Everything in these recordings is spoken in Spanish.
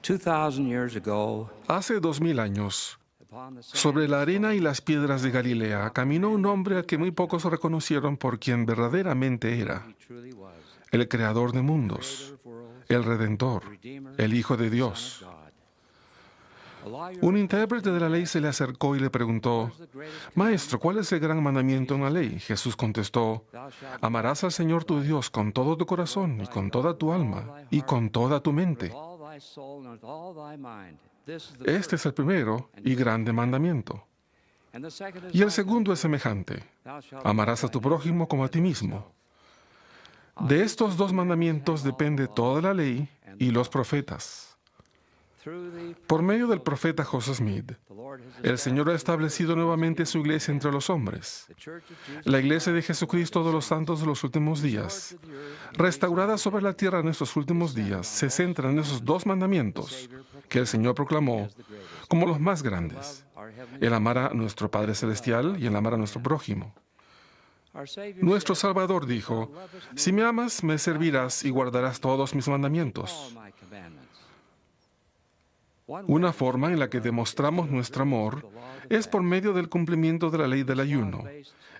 2,000 years ago, Hace 2000 años, upon the sand sobre la arena y las piedras de Galilea, caminó un hombre al que muy pocos reconocieron por quien verdaderamente era: he truly was, el creador de mundos, creator of worlds, el Redentor, Redeemer, el Hijo de Son Dios. of God. A lawyer Un intérprete de la ley se le acercó y le preguntó: Maestro, ¿cuál es el gran mandamiento en la ley? Jesús contestó: thou shalt Amarás al Señor tu Dios con todo tu corazón y con toda tu alma y con toda tu with mente. all thy soul and with all thy mind. This is the Este es el primero y grande mandamiento. and the second is Y el like segundo es semejante: thou shalt amarás a love tu thy neighbor prójimo como a as ti mismo. De estos dos mandamientos depende toda la ley y los profetas. through the Por medio del profeta José Smith, the Lord has el Señor ha establecido nuevamente su iglesia entre los hombres, the church of Jesus la iglesia de Jesucristo de los santos de los últimos días, to the earth, restaurada sobre la tierra en estos últimos días, se centra en esos dos mandamientos que el Señor proclamó como los más grandes: our heavenly el amar a nuestro Padre Celestial y el amar a nuestro prójimo. our Savior Nuestro said, Salvador dijo: Si me amas, me servirás y guardarás todos mis all mandamientos. my commandments. One Una forma en la que demostramos nuestro amor es por medio del cumplimiento de la ley del ayuno.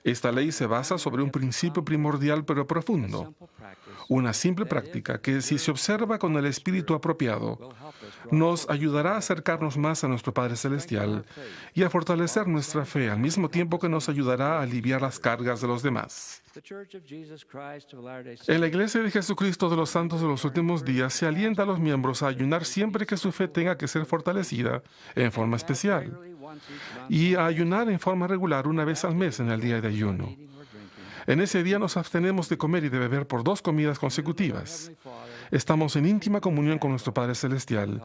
Esta ley se basa sobre un principio primordial pero profundo, simple practice una simple práctica que, si se observa con el espíritu apropiado, will help us draw nos ayudará a acercarnos más a nuestro Padre Celestial y a fortalecer nuestra fe, al mismo tiempo que nos ayudará a aliviar las cargas de los demás. the Church of Jesus Christ of Latter-day Saints. En la Iglesia de Jesucristo de los Santos de los Últimos Días se alienta a los miembros a ayunar siempre que su fe tenga que ser fortalecida en forma especial, Regularly once each month, y a ayunar en forma regular una vez al mes en el día de ayuno. eating or drinking. En ese día nos abstenemos de comer y de beber por 2 comidas consecutivas. Estamos en íntima comunión con nuestro Padre Celestial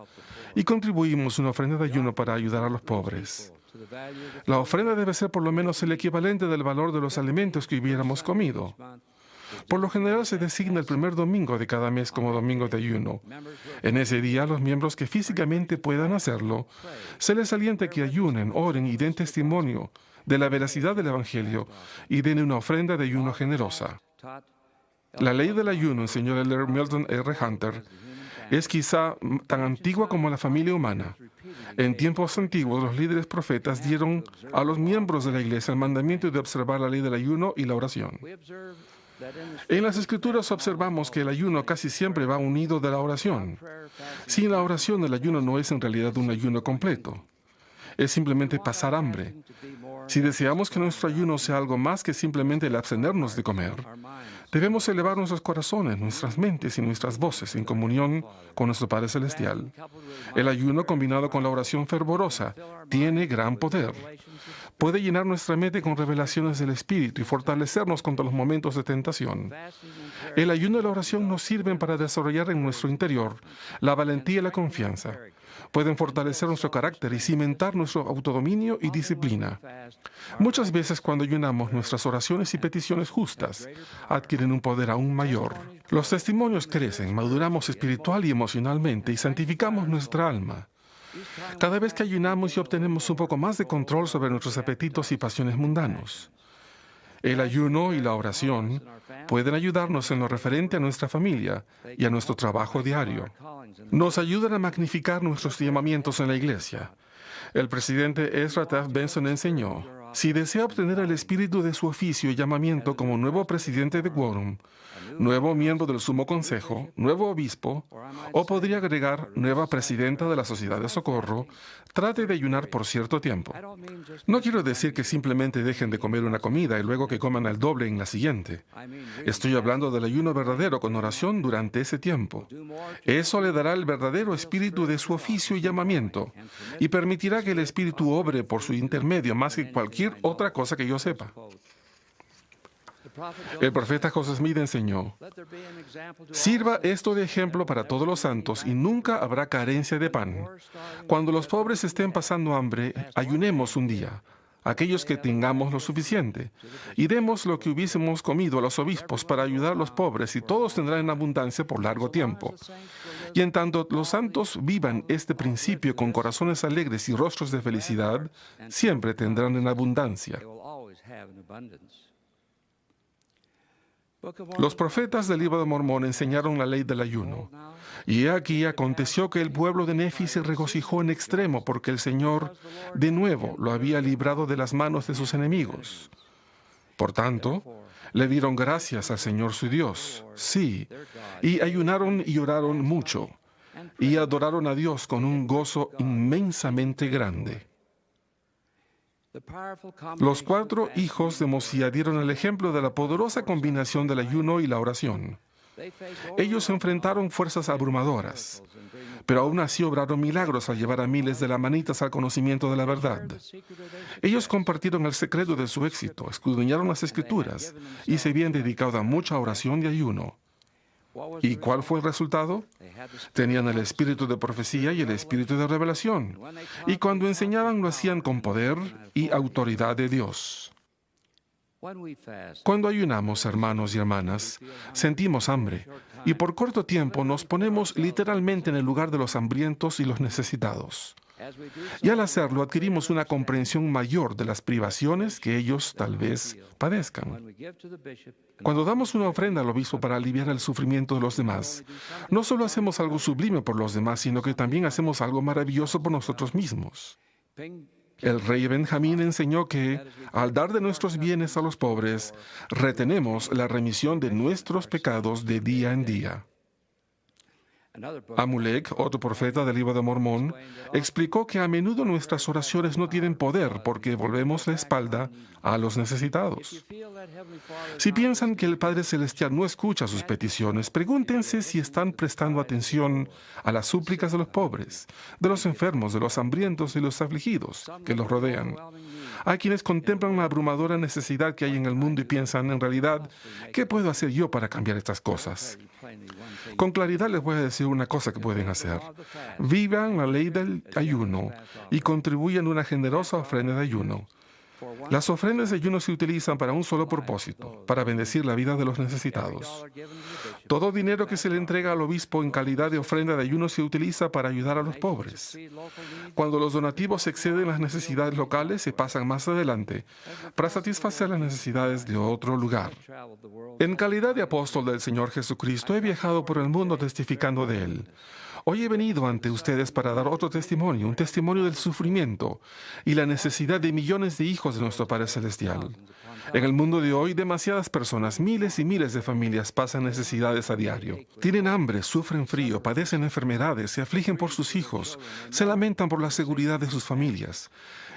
y contribuimos una ofrenda de ayuno para ayudar a los pobres. To the value of the La ofrenda debe ser por lo menos el equivalente del valor de los alimentos que hubiéramos comido. month. Por lo general se designa el primer domingo de cada mes como domingo de ayuno. En ese día, los miembros que físicamente puedan hacerlo, se les alienta que ayunen, oren y den testimonio de la veracidad del Evangelio y den una ofrenda de ayuno generosa. Taught La ley del ayuno, enseñó el Elder Milton R. Hunter, es quizá tan antigua como la familia humana. En tiempos antiguos, los líderes profetas dieron a los miembros de la iglesia el mandamiento de observar la ley del ayuno y la oración. we observe that in the En las Escrituras observamos que el ayuno casi siempre va unido de la oración. prayer fast Sin la oración, el ayuno no es en realidad un ayuno completo. Es simplemente pasar hambre. to be more Si deseamos que nuestro ayuno sea algo más que simplemente el abstenernos de comer, our minds. debemos elevar nuestros corazones, nuestras mentes y nuestras voces en comunión con nuestro Padre Celestial. El ayuno combinado con la oración fervorosa tiene gran poder. Puede llenar nuestra mente con revelaciones del Espíritu y fortalecernos contra los momentos de tentación. Fasting and prayer El ayuno y la oración nos sirven para desarrollar en nuestro interior la valentía y la confianza. Pueden fortalecer nuestro carácter y cimentar nuestro autodominio y disciplina. fast Muchas veces cuando ayunamos, nuestras oraciones y peticiones justas adquieren un poder aún mayor. Los testimonios crecen, maduramos espiritual y emocionalmente y santificamos nuestra alma. Cada vez que ayunamos y obtenemos un poco más de control sobre nuestros apetitos y pasiones mundanos. El ayuno y la oración pueden ayudarnos en lo referente a nuestra familia y a nuestro trabajo diario. callings and Nos ayudan a magnificar nuestros llamamientos en la iglesia. El presidente Ezra Taft Benson enseñó: si desea obtener el espíritu de su oficio y llamamiento como nuevo presidente de Quórum, nuevo miembro del Sumo Consejo, nuevo obispo, o podría agregar nueva presidenta de la Sociedad de Socorro, trate de ayunar por cierto tiempo. I don't mean just No quiero decir que simplemente dejen de comer una comida y luego que coman el doble en la siguiente. I mean really Estoy hablando del ayuno verdadero con oración durante ese tiempo. Eso le dará el verdadero espíritu de su oficio y llamamiento y permitirá que el Espíritu obre por su intermedio más que cualquier otra cosa que yo sepa. the prophet El profeta José Smith enseñó: let there be an example to sirva esto de ejemplo para todos los santos y nunca habrá carencia de pan. Cuando los pobres estén pasando hambre, ayunemos un día, aquellos que tengamos lo suficiente, y demos lo que hubiésemos comido a los obispos para ayudar a los pobres, y todos tendrán en abundancia por largo tiempo. Y en tanto los santos vivan este principio con corazones alegres y rostros de felicidad, siempre tendrán en abundancia. they will always have an abundance. Los profetas del libro de Mormón enseñaron la ley del ayuno. Y he aquí aconteció que el pueblo de Nefi se regocijó en extremo porque el Señor de nuevo lo había librado de las manos de sus enemigos. Por tanto, le dieron gracias al Señor su Dios, sí, y ayunaron y oraron mucho, y adoraron a Dios con un gozo inmensamente grande. Los 4 hijos de Mosía dieron el ejemplo de la poderosa combinación del ayuno y la oración. Ellos enfrentaron fuerzas abrumadoras, pero aún así obraron milagros al llevar a miles de lamanitas al conocimiento de la verdad. Ellos compartieron el secreto de su éxito, escudriñaron las Escrituras y se habían dedicado a mucha oración y ayuno. ¿Y cuál fue el resultado? Tenían el espíritu de profecía y el espíritu de revelación, y cuando enseñaban lo hacían con poder y autoridad de Dios. Cuando ayunamos, hermanos y hermanas, sentimos hambre, y por corto tiempo nos ponemos literalmente en el lugar de los hambrientos y los necesitados. Y al hacerlo adquirimos una comprensión mayor de las privaciones que ellos tal vez padezcan. Cuando damos una ofrenda al obispo para aliviar el sufrimiento de los demás, no solo hacemos algo sublime por los demás, sino que también hacemos algo maravilloso por nosotros mismos. El rey Benjamín enseñó que, al dar de nuestros bienes a los pobres, retenemos la remisión de nuestros pecados de día en día. Amulek, otro profeta del libro de Mormón, explicó que a menudo nuestras oraciones no tienen poder porque volvemos la espalda a los necesitados. Si piensan que el Padre Celestial no escucha sus peticiones, pregúntense si están prestando atención a las súplicas de los pobres, de los enfermos, de los hambrientos y los afligidos que los rodean. Hay quienes contemplan la abrumadora necesidad que hay en el mundo y piensan, en realidad, ¿qué puedo hacer yo para cambiar estas cosas? Con claridad les voy a decir una cosa que pueden hacer. Vivan la ley del ayuno y contribuyan a una generosa ofrenda de ayuno. Las ofrendas de ayuno se utilizan para un solo propósito, para bendecir la vida de los necesitados. Todo dinero que se le entrega al obispo en calidad de ofrenda de ayuno se utiliza para ayudar a los pobres. Cuando los donativos exceden las necesidades locales, se pasan más adelante para satisfacer las necesidades de otro lugar. En calidad de apóstol del Señor Jesucristo, he viajado por el mundo testificando de Él. Hoy he venido ante ustedes para dar otro testimonio, un testimonio del sufrimiento y la necesidad de millones de hijos de nuestro Padre Celestial. En el mundo de hoy, demasiadas personas, miles y miles de familias pasan necesidades a diario. Tienen hambre, sufren frío, padecen enfermedades, se afligen por sus hijos, se lamentan por la seguridad de sus familias.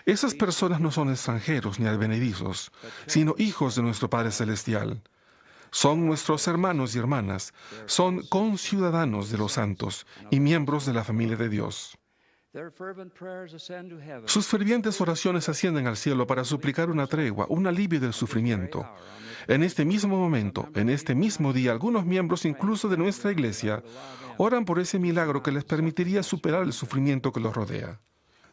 Esas personas no son extranjeros ni advenedizos, sino hijos de nuestro Padre Celestial. Son nuestros hermanos y hermanas, son conciudadanos de los santos y miembros de la familia de Dios. Sus fervientes oraciones ascienden al cielo para suplicar una tregua, un alivio del sufrimiento. En este mismo momento, en este mismo día, algunos miembros incluso de nuestra iglesia oran por ese milagro que les permitiría superar el sufrimiento que los rodea.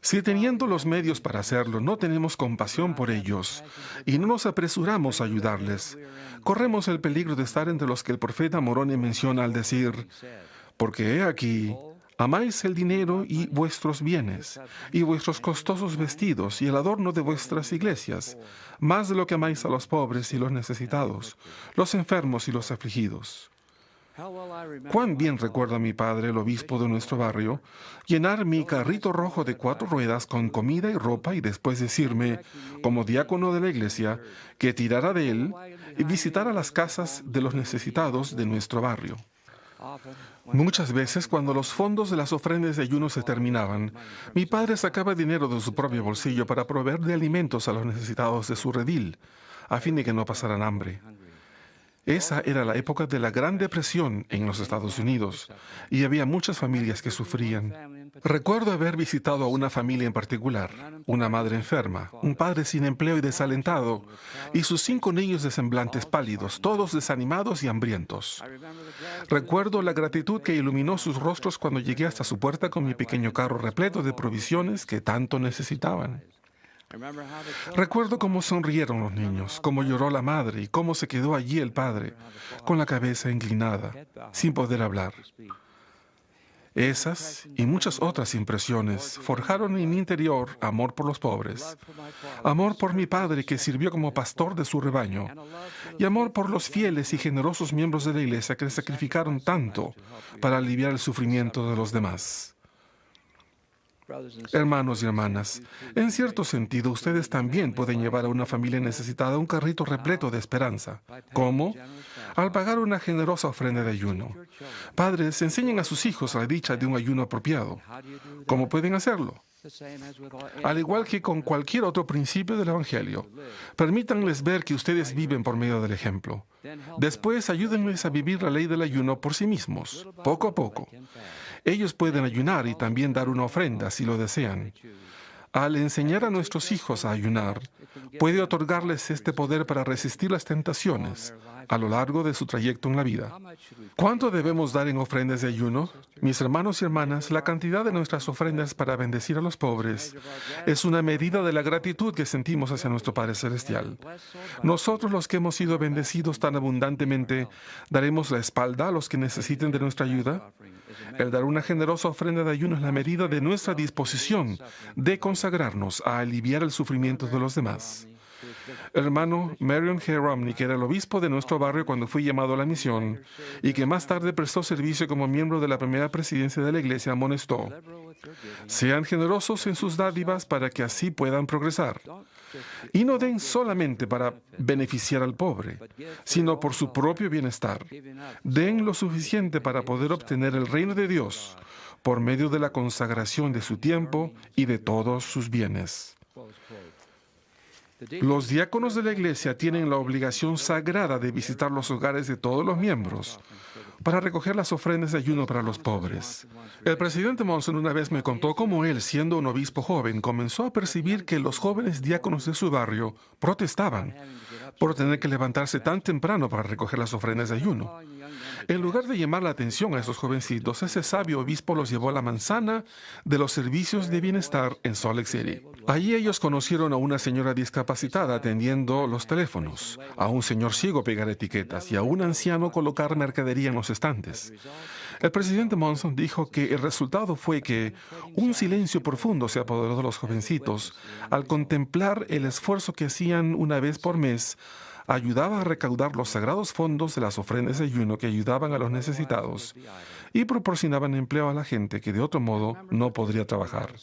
Si teniendo los medios para hacerlo, no tenemos compasión por ellos y no nos apresuramos a ayudarles, corremos el peligro de estar entre los que el profeta Moroni menciona al decir, porque he aquí, amáis el dinero y vuestros bienes, y vuestros costosos vestidos y el adorno de vuestras iglesias, más de lo que amáis a los pobres y los necesitados, los enfermos y los afligidos. Cuán bien recuerda mi padre, el obispo de nuestro barrio, llenar mi carrito rojo de 4 ruedas con comida y ropa y después decirme, como diácono de la iglesia, que tirara de él y visitara las casas de los necesitados de nuestro barrio. Muchas veces, cuando los fondos de las ofrendas de ayuno se terminaban, mi padre sacaba dinero de su propio bolsillo para proveer de alimentos a los necesitados de su redil, a fin de que no pasaran hambre. Esa era la época de la Gran Depresión en los Estados Unidos y había muchas familias que sufrían. Recuerdo haber visitado a una familia en particular, una madre enferma, un padre sin empleo y desalentado, y sus 5 niños de semblantes pálidos, todos desanimados y hambrientos. Recuerdo la gratitud que iluminó sus rostros cuando llegué hasta su puerta con mi pequeño carro repleto de provisiones que tanto necesitaban. Recuerdo cómo sonrieron los niños, cómo lloró la madre y cómo se quedó allí el padre, con la cabeza inclinada, sin poder hablar. Esas y muchas otras impresiones forjaron en mi interior amor por los pobres, amor por mi padre que sirvió como pastor de su rebaño, y amor por los fieles y generosos miembros de la iglesia que sacrificaron tanto para aliviar el sufrimiento de los demás. Hermanos y hermanas, en cierto sentido, ustedes también pueden llevar a una familia necesitada un carrito repleto de esperanza. ¿Cómo? Al pagar una generosa ofrenda de ayuno. Padres, enseñen a sus hijos la dicha de un ayuno apropiado. ¿Cómo pueden hacerlo? Al igual que con cualquier otro principio del Evangelio, permítanles ver que ustedes viven por medio del ejemplo. Después, ayúdenles a vivir la ley del ayuno por sí mismos, poco a poco. Ellos pueden ayunar y también dar una ofrenda si lo desean. Al enseñar a nuestros hijos a ayunar, puede otorgarles este poder para resistir las tentaciones a lo largo de su trayecto en la vida. ¿Cuánto debemos dar en ofrendas de ayuno? Mis hermanos y hermanas, la cantidad de nuestras ofrendas para bendecir a los pobres es una medida de la gratitud que sentimos hacia nuestro Padre Celestial. Nosotros, los que hemos sido bendecidos tan abundantemente, ¿daremos la espalda a los que necesiten de nuestra ayuda? El dar una generosa ofrenda de ayuno es la medida de nuestra disposición de consagrarnos a aliviar el sufrimiento de los demás. El hermano Marion G. Romney, que era el obispo de nuestro barrio cuando fui llamado a la misión y que más tarde prestó servicio como miembro de la primera presidencia de la iglesia, amonestó: sean generosos en sus dádivas para que así puedan progresar. Y no den solamente para beneficiar al pobre, sino por su propio bienestar. Den lo suficiente para poder obtener el reino de Dios por medio de la consagración de su tiempo y de todos sus bienes. Los diáconos de la iglesia tienen la obligación sagrada de visitar los hogares de todos los miembros para recoger las ofrendas de ayuno para los pobres. El presidente Monson una vez me contó cómo él, siendo un obispo joven, comenzó a percibir que los jóvenes diáconos de su barrio protestaban por tener que levantarse tan temprano para recoger las ofrendas de ayuno. En lugar de llamar la atención a esos jovencitos, ese sabio obispo los llevó a la manzana de los servicios de bienestar en Salt Lake City. Allí ellos conocieron a una señora discapacitada atendiendo los teléfonos, a un señor ciego pegar etiquetas y a un anciano colocar mercadería en los estantes. El presidente Monson dijo que el resultado fue que un silencio profundo se apoderó de los jovencitos al contemplar el esfuerzo que hacían una vez por mes. Ayudaba a recaudar los sagrados fondos de las ofrendas de ayuno que ayudaban a los necesitados y proporcionaban empleo a la gente que de otro modo no podría trabajar.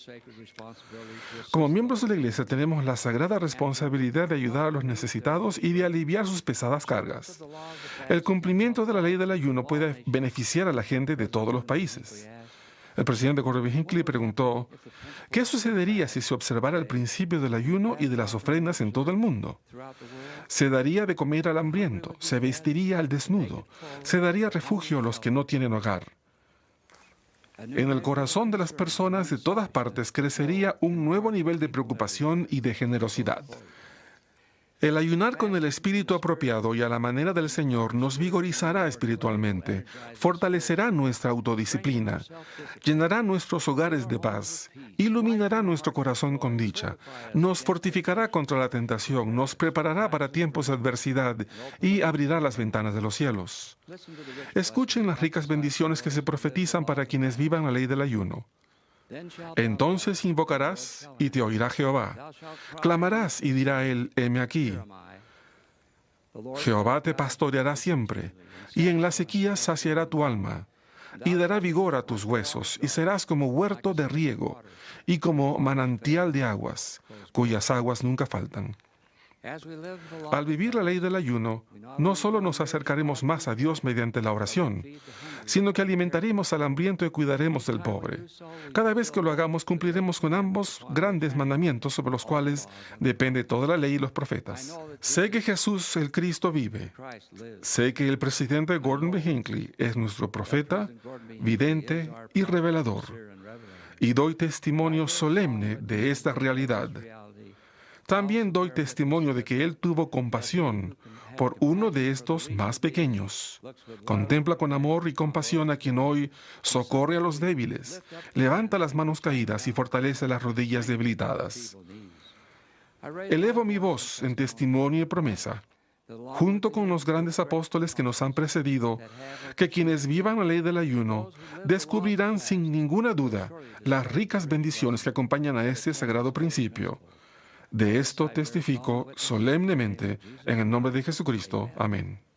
Como miembros de la iglesia tenemos la sagrada responsabilidad de ayudar a los necesitados y de aliviar sus pesadas cargas. El cumplimiento de la ley del ayuno puede beneficiar a la gente de todos los países. El presidente Gordon B. Hinckley preguntó: ¿qué sucedería si se observara el principio del ayuno y de las ofrendas en todo el mundo? Se daría de comer al hambriento, se vestiría al desnudo, se daría refugio a los que no tienen hogar. En el corazón de las personas de todas partes crecería un nuevo nivel de preocupación y de generosidad. El ayunar con el espíritu apropiado y a la manera del Señor nos vigorizará espiritualmente, fortalecerá nuestra autodisciplina, llenará nuestros hogares de paz, iluminará nuestro corazón con dicha, nos fortificará contra la tentación, nos preparará para tiempos de adversidad y abrirá las ventanas de los cielos. Escuchen las ricas bendiciones que se profetizan para quienes vivan la ley del ayuno. Entonces invocarás y te oirá Jehová. Clamarás y dirá él: heme aquí. Jehová te pastoreará siempre, y en la sequía saciará tu alma, y dará vigor a tus huesos, y serás como huerto de riego, y como manantial de aguas, cuyas aguas nunca faltan. Al vivir la ley del ayuno, no solo nos acercaremos más a Dios mediante la oración, sino que alimentaremos al hambriento y cuidaremos del pobre. Cada vez que lo hagamos, cumpliremos con ambos grandes mandamientos sobre los cuales depende toda la ley y los profetas. Sé que Jesús el Cristo vive. Sé que el presidente Gordon B. Hinckley es nuestro profeta, vidente y revelador. Y doy testimonio solemne de esta realidad. También doy testimonio de que Él tuvo compasión por uno de estos más pequeños. Contempla con amor y compasión a quien hoy socorre a los débiles, levanta las manos caídas y fortalece las rodillas debilitadas. Elevo mi voz en testimonio y promesa. junto con los grandes apóstoles que nos han precedido, que quienes vivan la ley del ayuno descubrirán sin ninguna duda las ricas bendiciones que acompañan a este sagrado principio. De esto testifico solemnemente en el nombre de Jesucristo. Amén.